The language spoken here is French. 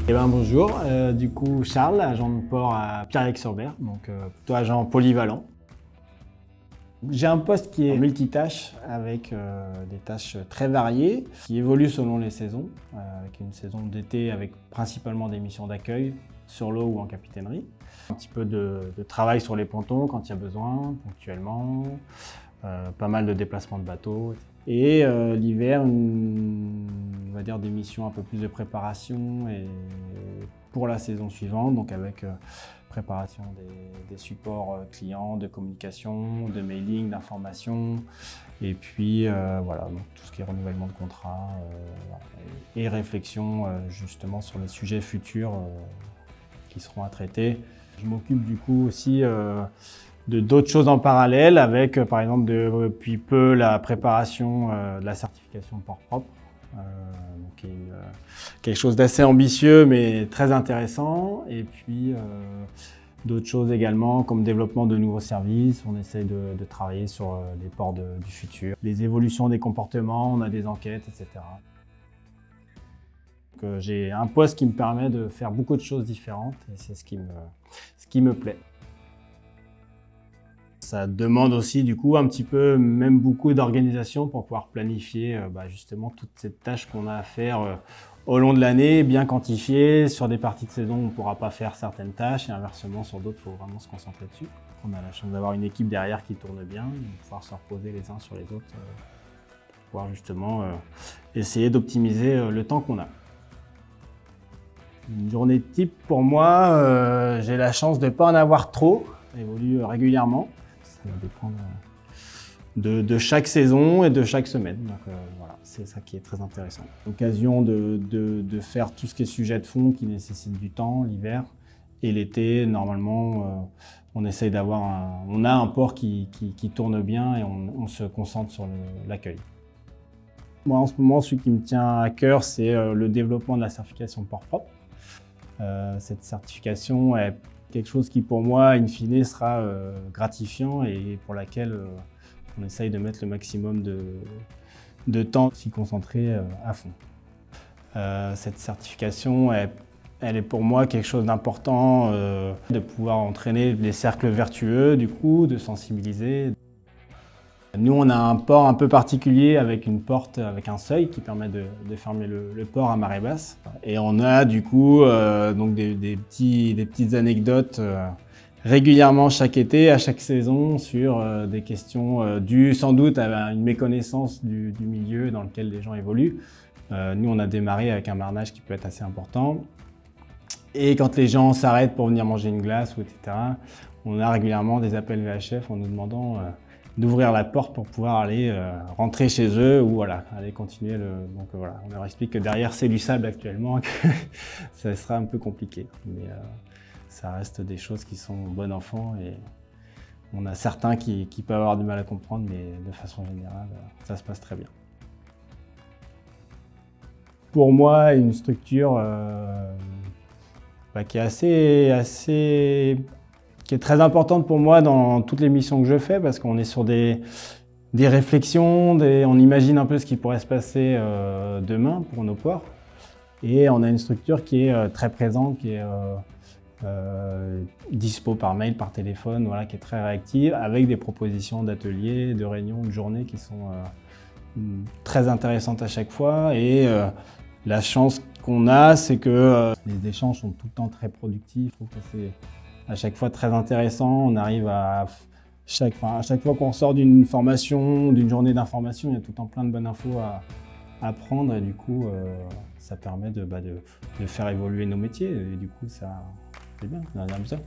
Bonjour, du coup Charles, agent de port à Pierre-Yves-sur-Berre, donc plutôt agent polyvalent. J'ai un poste qui est multitâche avec des tâches très variées qui évoluent selon les saisons, avec une saison d'été avec principalement des missions d'accueil sur l'eau ou en capitainerie. Un petit peu de travail sur les pontons quand il y a besoin, ponctuellement, pas mal de déplacements de bateaux. Et l'hiver, on va dire des missions un peu plus de préparation et pour la saison suivante, donc avec préparation des supports clients, de communication, de mailing, d'information, et puis voilà, donc tout ce qui est renouvellement de contrat et réflexion justement sur les sujets futurs qui seront à traiter. Je m'occupe du coup aussi de d'autres choses en parallèle avec par exemple depuis peu la préparation de la certification port propre. Donc quelque chose d'assez ambitieux mais très intéressant, et puis d'autres choses également comme développement de nouveaux services. On essaye de travailler sur les ports du futur, les évolutions des comportements, on a des enquêtes, etc. J'ai un poste qui me permet de faire beaucoup de choses différentes et c'est ce qui me plaît. Ça demande aussi du coup un petit peu, même beaucoup d'organisation pour pouvoir planifier justement toutes ces tâches qu'on a à faire au long de l'année, bien quantifiées. Sur des parties de saison, on ne pourra pas faire certaines tâches et inversement sur d'autres, il faut vraiment se concentrer dessus. On a la chance d'avoir une équipe derrière qui tourne bien, de pouvoir se reposer les uns sur les autres pour pouvoir justement essayer d'optimiser le temps qu'on a. Une journée type pour moi, j'ai la chance de ne pas en avoir trop, ça évolue régulièrement. Ça va dépendre de chaque saison et de chaque semaine. Donc voilà, c'est ça qui est très intéressant. L'occasion de faire tout ce qui est sujet de fond qui nécessite du temps, l'hiver. Et l'été, normalement, on essaye d'avoir on a un port qui tourne bien et on se concentre sur l'accueil. Moi, en ce moment, celui qui me tient à cœur, c'est le développement de la certification port propre. Cette certification est quelque chose qui, pour moi, in fine, sera gratifiant et pour laquelle on essaye de mettre le maximum de temps, s'y concentrer à fond. Cette certification, elle est pour moi quelque chose d'important, de pouvoir entraîner les cercles vertueux, du coup, de sensibiliser. Nous, on a un port un peu particulier avec une porte avec un seuil qui permet de fermer le port à marée basse. Et on a du coup donc des petites anecdotes régulièrement chaque été, à chaque saison, sur des questions dues sans doute à une méconnaissance du milieu dans lequel les gens évoluent. Nous, on a démarré avec un marnage qui peut être assez important. Et quand les gens s'arrêtent pour venir manger une glace, etc., on a régulièrement des appels VHF en nous demandant d'ouvrir la porte pour pouvoir aller rentrer chez eux ou voilà, aller continuer Donc voilà, on leur explique que derrière c'est du sable actuellement, que ça sera un peu compliqué. Mais ça reste des choses qui sont bon enfant et on a certains qui peuvent avoir du mal à comprendre, mais de façon générale, ça se passe très bien. Pour moi, une structure qui est qui est très importante pour moi dans toutes les missions que je fais, parce qu'on est sur des réflexions, on imagine un peu ce qui pourrait se passer demain pour nos ports. Et on a une structure qui est très présente, qui est dispo par mail, par téléphone, voilà, qui est très réactive, avec des propositions d'ateliers, de réunions, de journées qui sont très intéressantes à chaque fois. Et la chance qu'on a, c'est que les échanges sont tout le temps très productifs. Je trouve que c'est à chaque fois très intéressant. On arrive à chaque fois qu'on sort d'une formation, d'une journée d'information, il y a tout le temps plein de bonnes infos à prendre et du coup ça permet de faire évoluer nos métiers et du coup c'est bien, on en a besoin.